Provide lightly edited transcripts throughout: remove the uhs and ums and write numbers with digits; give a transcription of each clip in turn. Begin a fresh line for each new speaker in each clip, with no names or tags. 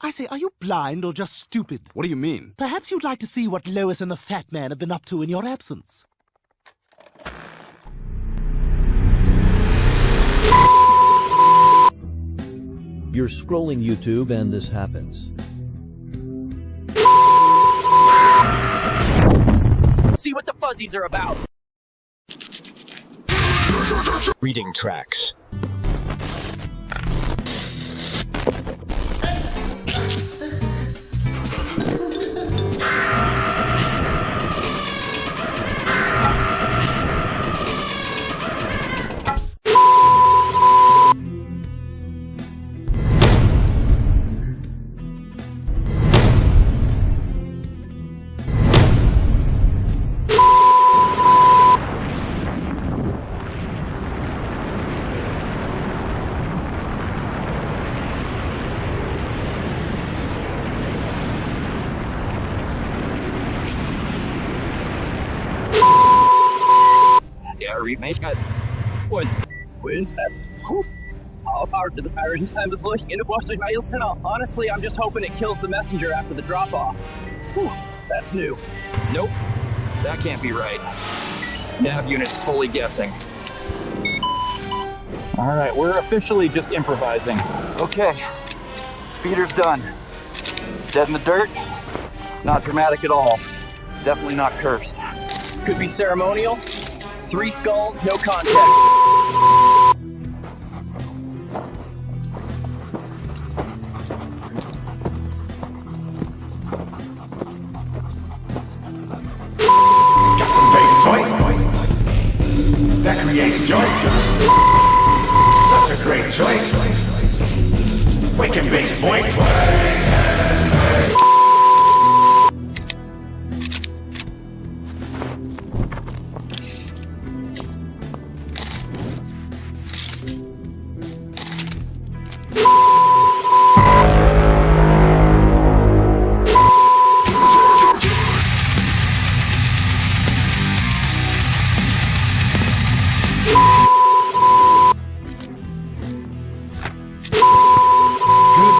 I say, are you blind or just stupid?
What do you mean?
Perhaps you'd like to see what Lois and the Fat Man have been up to in your absence.
You're scrolling YouTube and this happens.
See what the fuzzies are about.
Reading tracks.
Ja, remake halt. Und that. All powers to the fires and send the flush into Boston by Ilsena. Honestly, I'm just hoping it kills the messenger after the drop-off. That's new. Nope. That can't be right. Nav unit's fully guessing. Alright, we're officially just improvising. Okay. Speeder's done. Dead in the dirt? Not dramatic at all. Definitely not cursed. Could be ceremonial. 3 skulls, no context.
Choice. That creates joy. Such a great choice. Wake and bake, boy.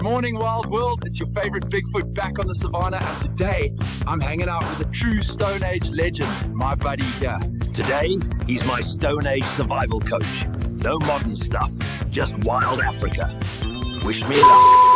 Morning, Wild World. It's your favorite Bigfoot back on the savannah, and today I'm hanging out with a true Stone Age legend, my buddy here.
Today, he's my Stone Age survival coach. No modern stuff, just wild Africa. Wish me luck.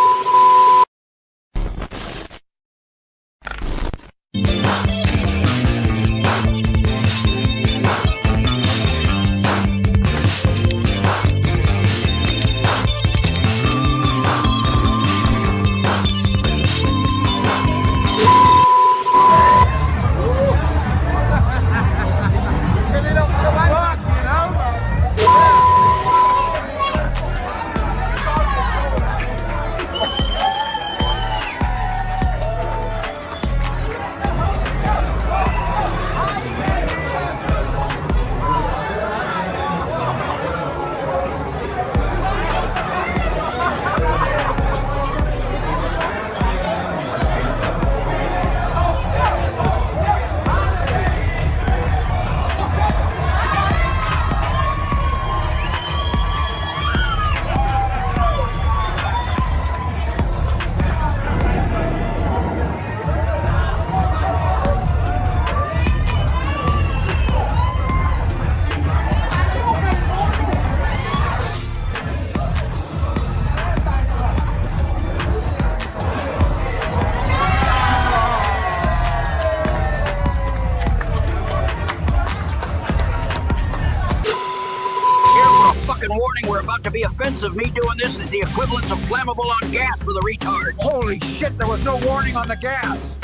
Warning, we're about to be offensive. Me doing this is the equivalent of flammable on gas for the retards.
Holy shit, there was no warning on the gas.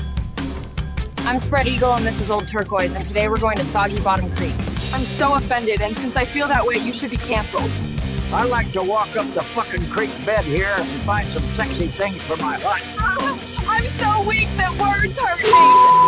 I'm Spread Eagle and this is Old Turquoise, and today we're going to Soggy Bottom Creek. I'm so offended, and since I feel that way, you should be canceled.
I like to walk up the fucking creek bed here and find some sexy things for my hut.
I'm so weak that words hurt me.